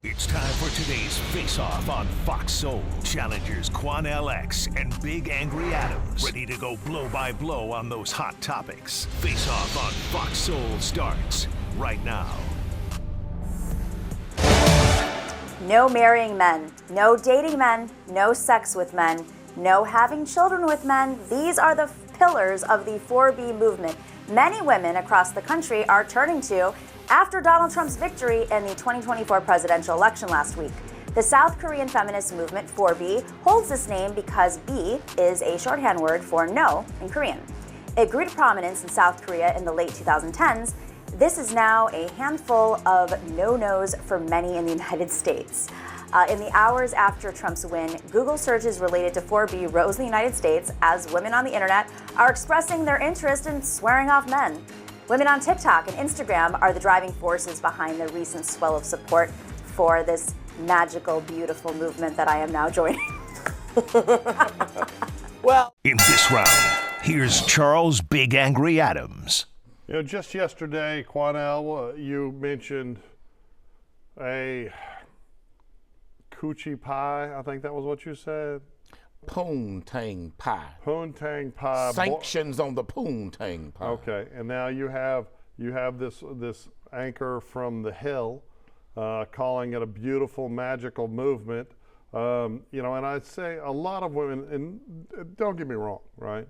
It's time for today's face-off on Fox Soul. Challengers Quan LX and Big Angry Adams, ready to go blow by blow on those hot topics. Face-off on Fox Soul starts right now. No marrying men, no dating men, no sex with men, no having children with men. These are the pillars of the 4B movement many women across the country are turning to after Donald Trump's victory in the 2024 presidential election last week. The South Korean feminist movement 4B holds this name because B is a shorthand word for no in Korean. It grew to prominence in South Korea in the late 2010s. This is now a handful of no-nos for many in the United States. In the hours after Trump's win, Google searches related to 4B rose in the United States as women on the internet are expressing their interest in swearing off men. Women on TikTok and Instagram are the driving forces behind the recent swell of support for this magical, beautiful movement that I am now joining. Well, in this round, here's Charles Big Angry Adams. You know, just yesterday, Quanell, you mentioned a coochie pie. I think that was what you said. Poontang pie. Poontang pie. Sanctions on the poontang pie. Okay, and now you have this anchor from the Hill, calling it a beautiful, magical movement. You know, and I'd say a lot of women, and don't get me wrong, right?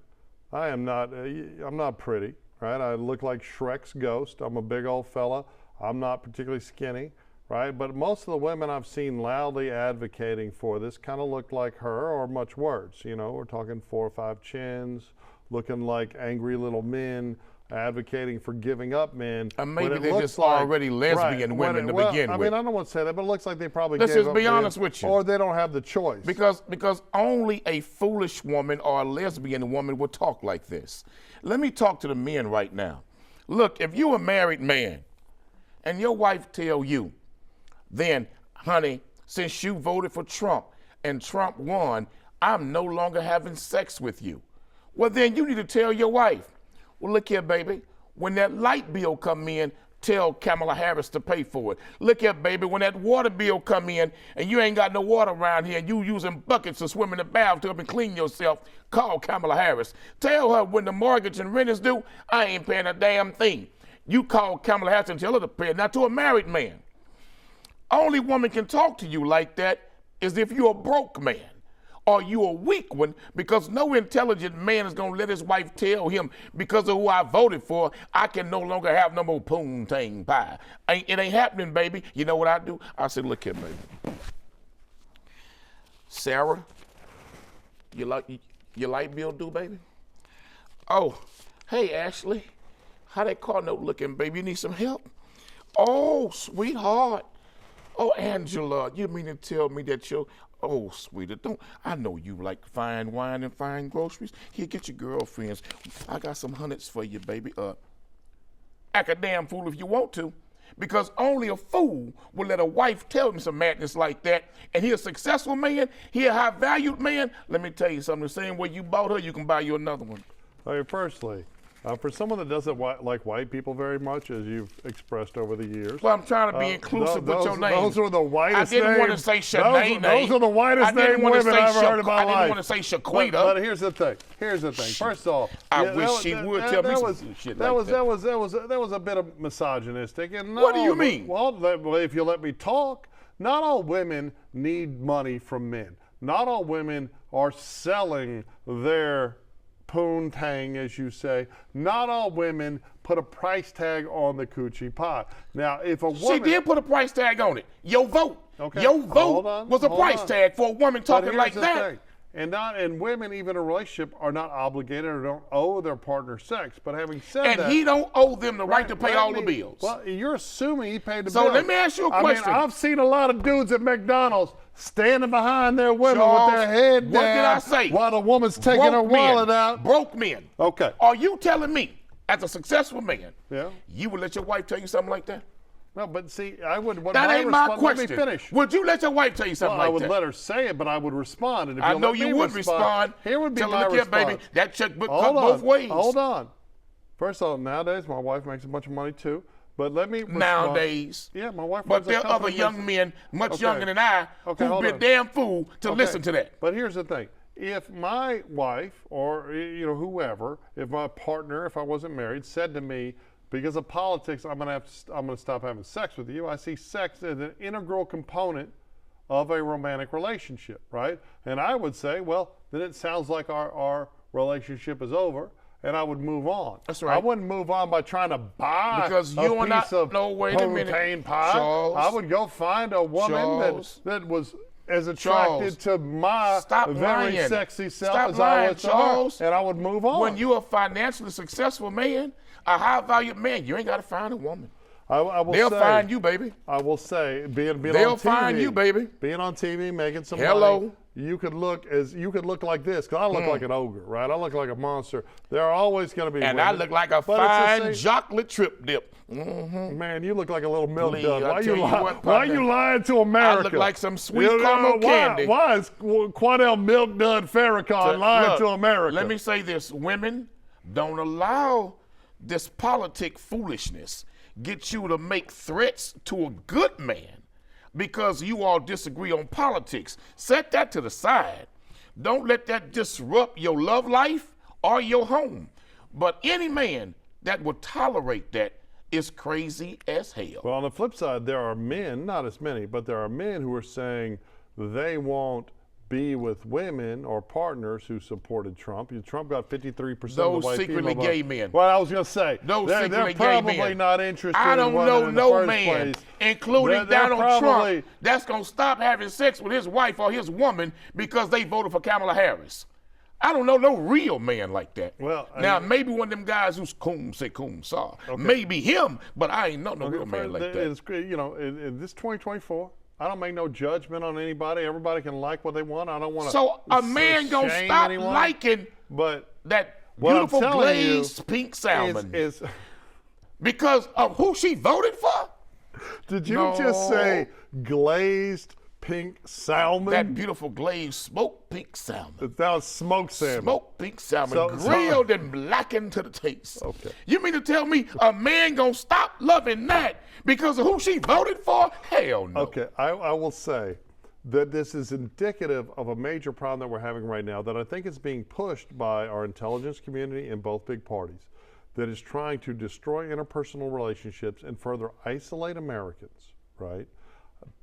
I'm not pretty, right? I look like Shrek's ghost. I'm a big old fella. I'm not particularly skinny, right? But most of the women I've seen loudly advocating for this kind of look like her or much worse. You know, we're talking 4 or 5 chins, looking like angry little men, advocating for giving up men. And maybe they're just already lesbian women to begin with. I mean, I don't want to say that, but it looks like they probably Let's gave just up be men, honest with you. or they don't have the choice. Because only a foolish woman or a lesbian woman would talk like this. Let me talk to the men right now. Look, if you're a married man and your wife tell you, then, honey, since you voted for Trump and Trump won, I'm no longer having sex with you. Well, then you need to tell your wife, well, look here, baby, when that light bill come in, tell Kamala Harris to pay for it. Look here, baby, when that water bill come in and you ain't got no water around here and you using buckets to swim in the bathtub and clean yourself, call Kamala Harris. Tell her when the mortgage and rent is due, I ain't paying a damn thing. You call Kamala Harris and tell her to pay it, not to a married man. Only woman can talk to you like that is if you're a broke man or you're a weak one, because no intelligent man is going to let his wife tell him, because of who I voted for, I can no longer have no more poontang pie. It ain't happening, baby. You know what I do? I said, look here, baby. Sarah, your light bill due, baby? Oh, hey, Ashley, how that car note looking, baby? You need some help? Oh, sweetheart. Oh, Angela, you mean to tell me that oh, sweetie, I know you like fine wine and fine groceries. Here, get your girlfriends. I got some hundreds for you, baby. Act a damn fool if you want to, because only a fool will let a wife tell him some madness like that, and he a successful man, he a high-valued man. Let me tell you something, the same way you bought her, you can buy you another one. Okay, firstly, for someone that doesn't like white people very much, as you've expressed over the years. Well, I'm trying to be inclusive with your name. Those are the whitest names. I didn't want to say Shanae. Those are the whitest named women I've ever heard in my life. I didn't want to say Shaquita. But here's the thing. First off, I wish she would tell me some shit like that. That was a bit of misogynistic. And what do you mean? Well, if you let me talk, not all women need money from men. Not all women are selling their poontang, as you say. Not all women put a price tag on the coochie pie. Now, if a woman... She did put a price tag on it. Your vote. Okay. Your vote was a price tag for a woman talking like that. Thing. And women, even in a relationship, are not obligated or don't owe their partner sex. But having said that... And he don't owe them the right to pay all the bills. Well, you're assuming he paid the bills. So let me ask you a question. I mean, I've seen a lot of dudes at McDonald's standing behind their women with their head down. What did I say? While the woman's taking her wallet out. Broke men. Okay. Are you telling me, as a successful man, yeah, you would let your wife tell you something like that? No, but see, I would. That ain't my question. Let me finish. Would you let your wife tell you something like that? I would let her say it, but I would respond. And if I know you would respond. Here would be my response. Baby, that checkbook cut both ways. Hold on. First of all, nowadays my wife makes a bunch of money too. But let me respond. Nowadays. Yeah, my wife. But there are other young men, much younger than I, who've been damn fool to listen to that. But here's the thing. If my wife or whoever, if my partner, if I wasn't married, said to me, because of politics, I'm gonna stop having sex with you. I see sex as an integral component of a romantic relationship, right? And I would say, well, then it sounds like our relationship is over, and I would move on. That's right. I wouldn't move on by trying to buy because a you are piece not, of no, wait a minute, protein pie. Charles, I would go find a woman that was as attracted to my very sexy self as I was to her, and I would move on. When you're a financially successful man, a high-valued man, you ain't got to find a woman. They'll find you, baby. I will say, being on TV, they'll find you, baby. Being on TV, making some money. You could look like this, because I look like an ogre, right? I look like a monster. There are always going to be women. I look like a fine chocolate trip dip. Man, you look like a little milk dud. Why are you lying to America? I look like some sweet caramel candy. Why is Quanell Milk Dud Farrakhan lying to America? Let me say this. Women, don't allow this politic foolishness get you to make threats to a good man because you all disagree on politics. Set that to the side. Don't let that disrupt your love life or your home. But any man that would tolerate that is crazy as hell. Well, on the flip side, there are men, not as many, but there are men who are saying they won't be with women or partners who supported Trump. Trump got 53% of the white secretly people gay men. Well, I was going to say, they're probably not interested in women in the first place. I don't know no man, including Donald Trump, that's going to stop having sex with his wife or his woman because they voted for Kamala Harris. I don't know no real man like that. Well, now maybe one of them guys who's coom say coom saw. Maybe him, but I ain't know no real man like that. It's, in this 2024, I don't make no judgment on anybody. Everybody can like what they want. I don't want to. So a man gonna stop liking that beautiful glazed pink salmon because of who she voted for? Did you just say glazed pink salmon? That beautiful glazed smoked pink salmon. That was smoked salmon. Smoked pink salmon, grilled and blackened to the taste. Okay. You mean to tell me a man gonna stop loving that because of who she voted for? Hell no. Okay, I will say that this is indicative of a major problem that we're having right now that I think is being pushed by our intelligence community in both big parties, that is trying to destroy interpersonal relationships and further isolate Americans, right?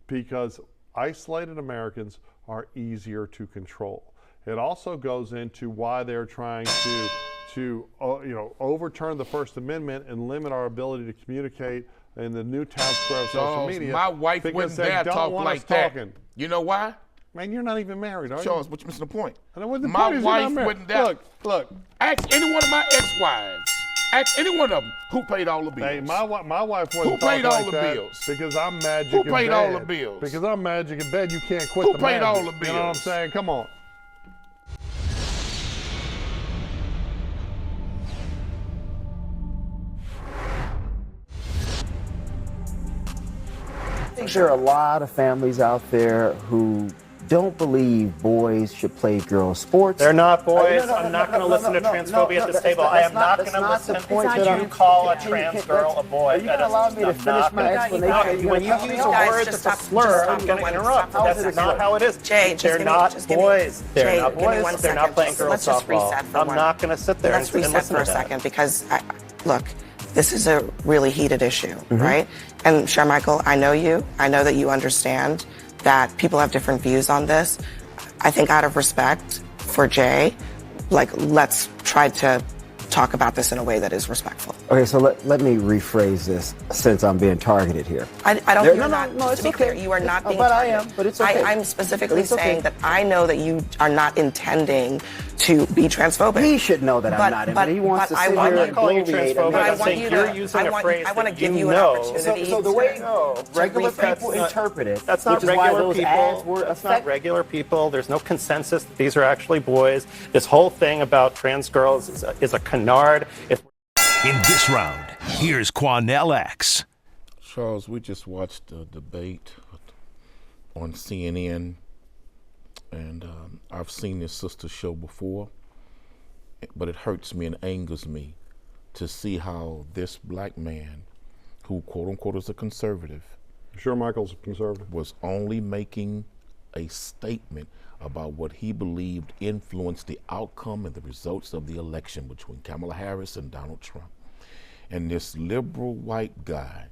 Because isolated Americans are easier to control. It also goes into why they're trying to overturn the First Amendment and limit our ability to communicate in the new town square of social media. My wife wouldn't dare talk like that. You know why? Man, you're not even married, are you? Charles, but you're missing the point. My wife wouldn't dare. Look. Ask any one of my ex-wives. Ask any one of them who paid all the bills. Hey, my wife wouldn't Who paid talk all like the that bills? Because I'm magic Who in paid bed. all the bills? Because I'm magic in bed, you can't quit Who the paid magic. all the bills? You know what I'm saying? Come on. I think there are a lot of families out there who don't believe boys should play girls' sports. They're not boys. I'm not going to listen to transphobia at this table. I am not going to listen to you call a trans girl a boy. Are you going to allow me to finish my explanation? When you use a word that's a slur, I'm going to interrupt. That's not how it is. They're not boys. They're not boys. They're not playing girls' softball. I'm not going to sit there and listen to that. Let's reset for a second because, look, this is a really heated issue, right? And Sharmichael, I know you. I know that you understand that people have different views on this. I think out of respect for Jay, let's try to talk about this in a way that is respectful. Okay, so let me rephrase this since I'm being targeted here. I don't. No, it's to be clear, you are not being but targeted. I am. But it's okay. I'm specifically saying that I know that you are not intending to be transphobic. He should know that I'm not. But he wants to sit here and bloviate. I'm saying you're using a phrase that you know. So the way regular people interpret it, that's not regular people. That's not regular people. There's no consensus that these are actually boys. This whole thing about trans girls is a canard. In this round, here's Quanell X. Charles, we just watched a debate on CNN, and I've seen this sister show before, but it hurts me and angers me to see how this black man who quote unquote is a conservative, Sure, Michael's a conservative. was only making a statement about what he believed influenced the outcome and the results of the election between Kamala Harris and Donald Trump. And this liberal white guy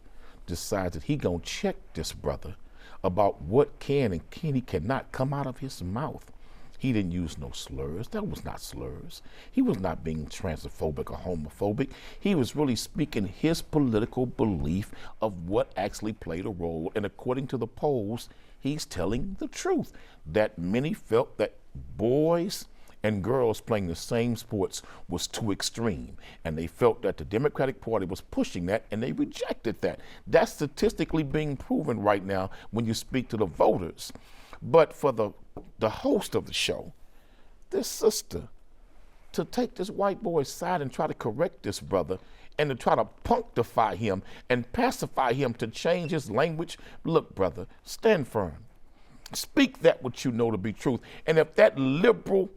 decides that he gonna check this brother about what can and he cannot come out of his mouth. He didn't use no slurs. That was not slurs. He was not being transphobic or homophobic. He was really speaking his political belief of what actually played a role. And according to the polls, he's telling the truth that many felt that boys and girls playing the same sports was too extreme. And they felt that the Democratic Party was pushing that, and they rejected that. That's statistically being proven right now when you speak to the voters. But for the host of the show, this sister, to take this white boy's side and try to correct this brother and to try to punctify him and pacify him to change his language, look, brother, stand firm. Speak that what you know to be truth. And if that liberal,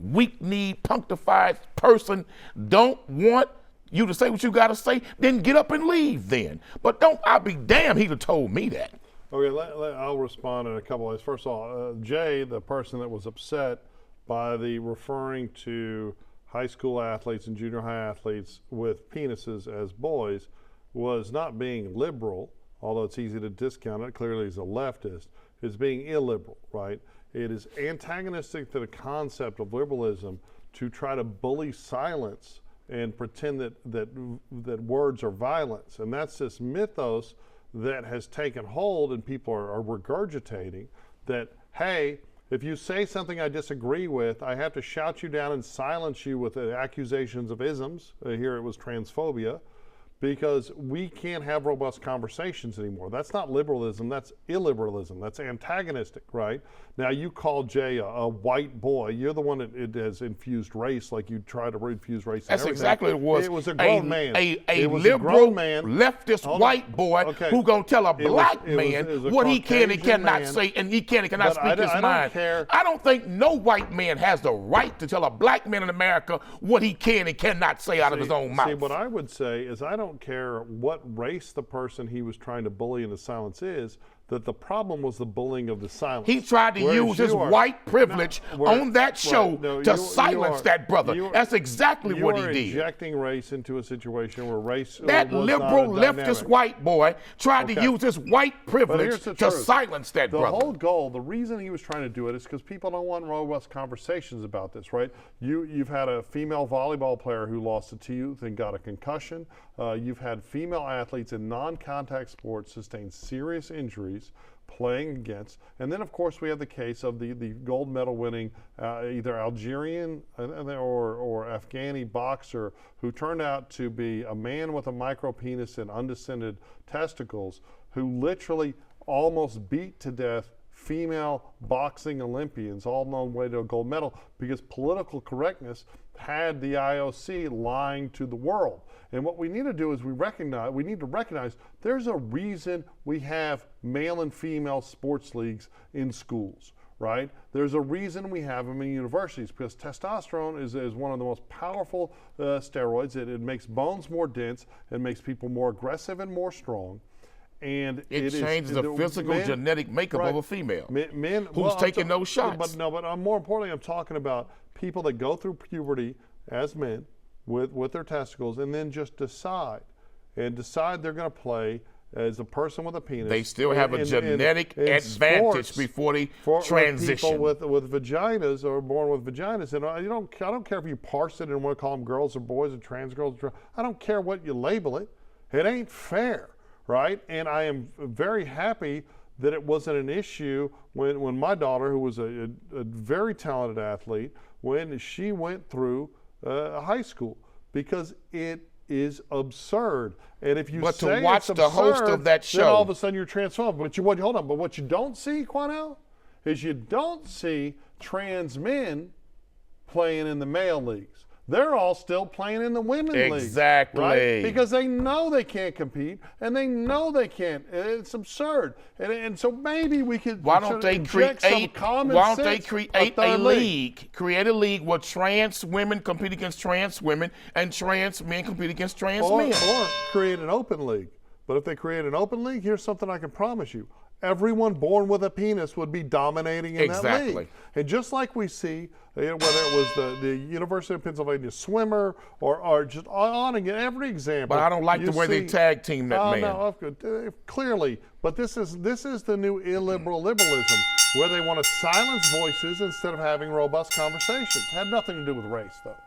weak-kneed, punctified person don't want you to say what you got to say, then get up and leave then. But don't, I'll be damned he'd have told me that. Okay, I'll respond in a couple ways. First of all, Jay, the person that was upset by the referring to high school athletes and junior high athletes with penises as boys, was not being liberal, although it's easy to discount it. Clearly he's a leftist. It's being illiberal, right? It is antagonistic to the concept of liberalism to try to bully silence and pretend that words are violence. And that's this mythos that has taken hold and people are regurgitating that, hey, if you say something I disagree with, I have to shout you down and silence you with accusations of isms. Here it was transphobia, because we can't have robust conversations anymore. That's not liberalism, that's illiberalism. That's antagonistic, right? Now you call Jay a white boy. You're the one that it has infused race, like you try to infuse race. That's exactly what it was. It was a grown man. A liberal leftist white boy who gonna tell a black man what he can and cannot say, and he can and cannot speak his mind. I don't think no white man has the right to tell a black man in America what he can and cannot say out of his own mouth. See, what I would say is I don't care what race the person he was trying to bully into silence is, that the problem was the bullying of the silence. He tried to use his white privilege on that show to silence that brother. That's exactly what he did. You are injecting race into a situation where race that was liberal not a leftist white boy tried to use his white privilege to silence that brother. The whole goal, the reason he was trying to do it is because people don't want robust conversations about this, right? You've had a female volleyball player who lost a tooth and got a concussion. You've had female athletes in non-contact sports sustain serious injuries playing against. And then, of course, we have the case of the gold medal winning either Algerian or Afghani boxer who turned out to be a man with a micro penis and undescended testicles who literally almost beat to death female boxing Olympians, all on the way to a gold medal, because political correctness had the IOC lying to the world. And what we need to do is we need to recognize there's a reason we have male and female sports leagues in schools, right? There's a reason we have them in universities, because testosterone is one of the most powerful steroids. It makes bones more dense, it makes people more aggressive and more strong. And it changes the physical genetic makeup of a female who's taking those shots. But more importantly, I'm talking about people that go through puberty as men with their testicles and then just decide they're going to play as a person with a penis. They still have a genetic advantage before they transition. People with vaginas or born with vaginas, and I don't care if you parse it and want to call them girls or boys or trans girls. I don't care what you label it. It ain't fair. Right? And I am very happy that it wasn't an issue when my daughter, who was a very talented athlete, when she went through high school, because it is absurd. And if you say to watch it's absurd, the host of that show, then all of a sudden you're transphobic. But what you don't see, Quanell, is you don't see trans men playing in the male leagues. They're all still playing in the women's league. Exactly. Right? Because they know they can't compete, and they know they can't. It's absurd. And so maybe we could Why don't they create a league? Create a league where trans women compete against trans women and trans men compete against trans men. Or create an open league But if they create an open league, here's something I can promise you. Everyone born with a penis would be dominating in that league. And just like we see, whether it was the University of Pennsylvania swimmer or just on again, every example. But I don't like the way they tag team that man. No, clearly. But this is the new illiberal liberalism, where they want to silence voices instead of having robust conversations. Had nothing to do with race, though.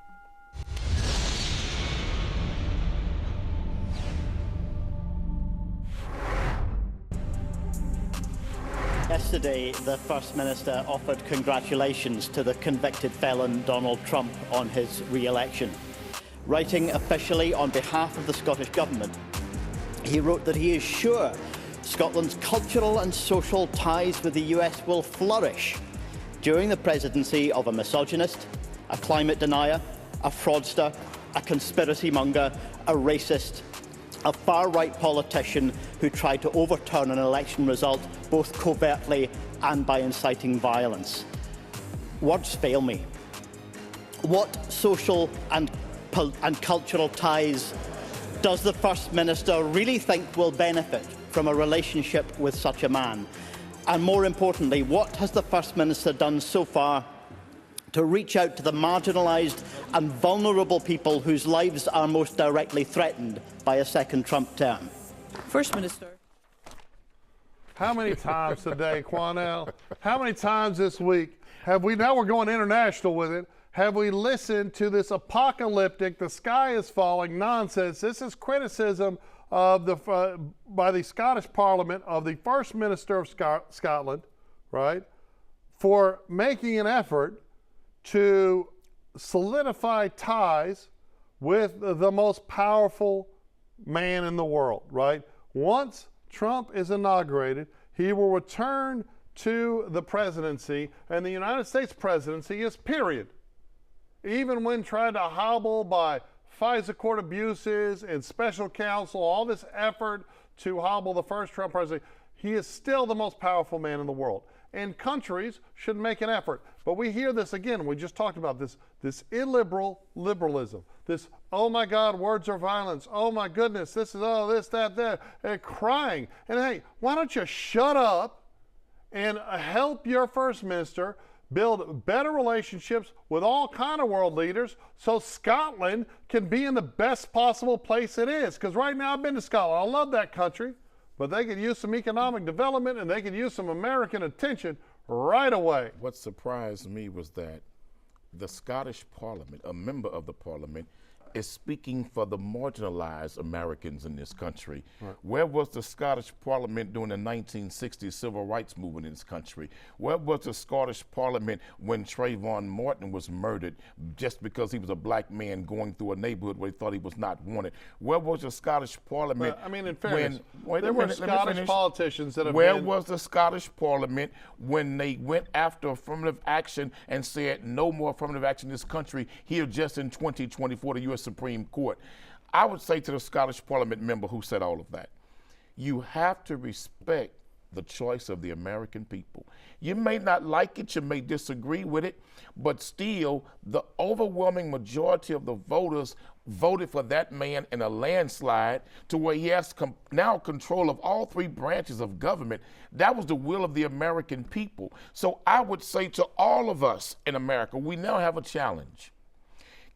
Yesterday, the First Minister offered congratulations to the convicted felon Donald Trump on his re-election. Writing officially on behalf of the Scottish Government, he wrote that he is sure Scotland's cultural and social ties with the US will flourish during the presidency of a misogynist, a climate denier, a fraudster, a conspiracy monger, a racist, a far-right politician who tried to overturn an election result both covertly and by inciting violence. Words fail me. What social and cultural ties does the First Minister really think will benefit from a relationship with such a man? And more importantly, what has the First Minister done so far to reach out to the marginalised and vulnerable people whose lives are most directly threatened by a second Trump term? First Minister. How many times today, Quanell? How many times this week have we, now we're going international with it, have we listened to this apocalyptic, the sky is falling nonsense? This is criticism of by the Scottish Parliament of the First Minister of Scotland, right, for making an effort to solidify ties with the most powerful man in the world, right? Once Trump is inaugurated, he will return to the presidency, and the United States presidency is period. Even when tried to hobble by FISA court abuses and special counsel, all this effort to hobble the first Trump presidency, he is still the most powerful man in the world. And countries should make an effort. But we hear this again, we just talked about this illiberal liberalism, this, oh my God, words are violence, oh my goodness, this is, oh, this, that, and crying. And hey, why don't you shut up and help your First Minister build better relationships with all kind of world leaders so Scotland can be in the best possible place it is. Because right now, I've been to Scotland, I love that country, but they could use some economic development and they could use some American attention right away. What surprised me was that the Scottish Parliament, a member of the Parliament, is speaking for the marginalized Americans in this country. Right. Where was the Scottish Parliament during the 1960s civil rights movement in this country? Where was the Scottish Parliament when Trayvon Martin was murdered just because he was a black man going through a neighborhood where he thought he was not wanted? Where was the Scottish Parliament? I mean, in fairness, there were Scottish politicians that have Where was the Scottish Parliament when they went after affirmative action and said no more affirmative action in this country here just in 2024, the U.S. Supreme Court? I would say to the Scottish Parliament member who said all of that, you have to respect the choice of the American people. You may not like it, you may disagree with it, but still the overwhelming majority of the voters voted for that man in a landslide to where he has now control of all three branches of government. That was the will of the American people. So I would say to all of us in America, we now have a challenge.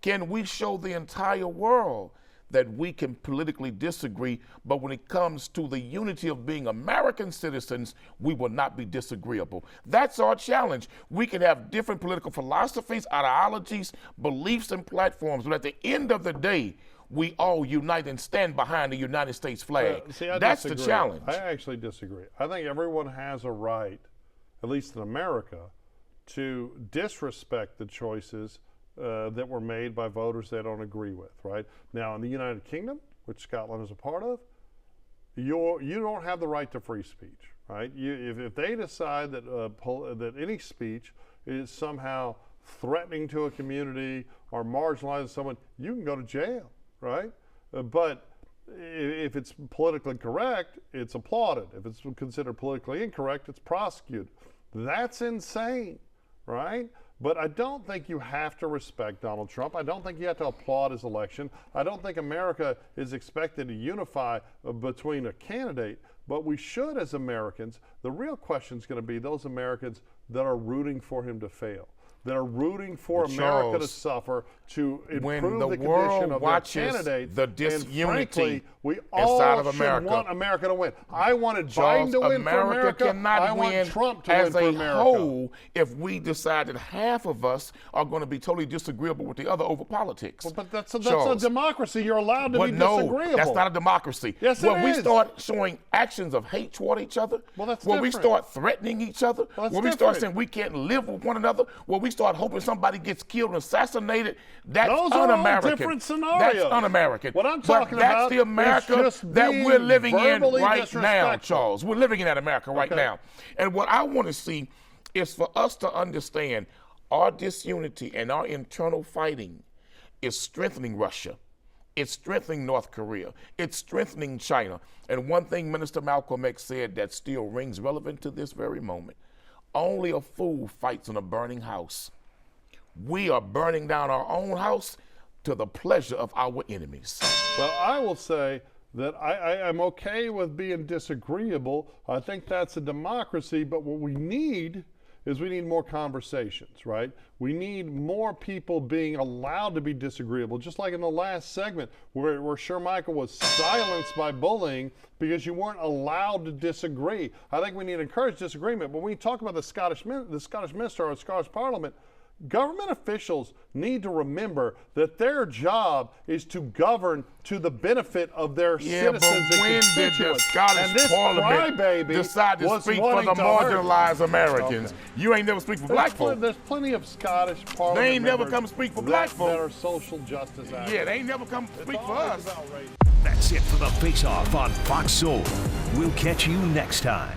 Can we show the entire world that we can politically disagree, but when it comes to the unity of being American citizens, we will not be disagreeable? That's our challenge. We can have different political philosophies, ideologies, beliefs, and platforms, but at the end of the day, we all unite and stand behind the United States flag. That's the challenge. I actually disagree. I think everyone has a right, at least in America, to disrespect the choices that were made by voters they don't agree with, right? Now, in the United Kingdom, which Scotland is a part of, you don't have the right to free speech, right? If they decide that that any speech is somehow threatening to a community or marginalizing someone, you can go to jail, right? But if it's politically correct, it's applauded. If it's considered politically incorrect, it's prosecuted. That's insane, right? But I don't think you have to respect Donald Trump. I don't think you have to applaud his election. I don't think America is expected to unify between a candidate, but we should as Americans. The real question is going to be those Americans that are rooting for him to fail, that are rooting for America to suffer, to improve the condition of their candidate. The disunity, and frankly, we all should want America to win. I wanted Biden to win for America. Cannot I win want Trump to as win for a America. whole if we decide that half of us are going to be totally disagreeable with the other over politics. Well, but that's a democracy. You're allowed to be disagreeable. No, that's not a democracy. Yes, when we is. start showing actions of hate toward each other, well, that's when we different. start threatening each other, when we start saying we can't live with one another, when we start hoping somebody gets killed and assassinated, that's Those un-American. are all different scenarios. That's un-American. What I'm talking about that's the America is just that we're living in right now, disrespectful. Charles. We're living in that America right now. And what I want to see is for us to understand our disunity and our internal fighting is strengthening Russia. It's strengthening North Korea. It's strengthening China. And one thing Minister Malcolm X said that still rings relevant to this very moment: only a fool fights in a burning house. We are burning down our own house to the pleasure of our enemies. Well, I will say that I am okay with being disagreeable. I think that's a democracy, but what we need is we need more conversations, right? We need more people being allowed to be disagreeable, just like in the last segment where Shermichael was silenced by bullying because you weren't allowed to disagree. I think we need to encourage disagreement, but when you talk about the Scottish minister or the Scottish Parliament, government officials need to remember that their job is to govern to the benefit of their citizens and when did the Scottish Parliament decide to speak for the marginalized Americans? You ain't never speak for black folk. There's plenty of Scottish Parliament They ain't never members come speak for black folk. that are social justice activists. Yeah, they ain't never come speak for us. That's it for the Face Off on Fox Soul. We'll catch you next time.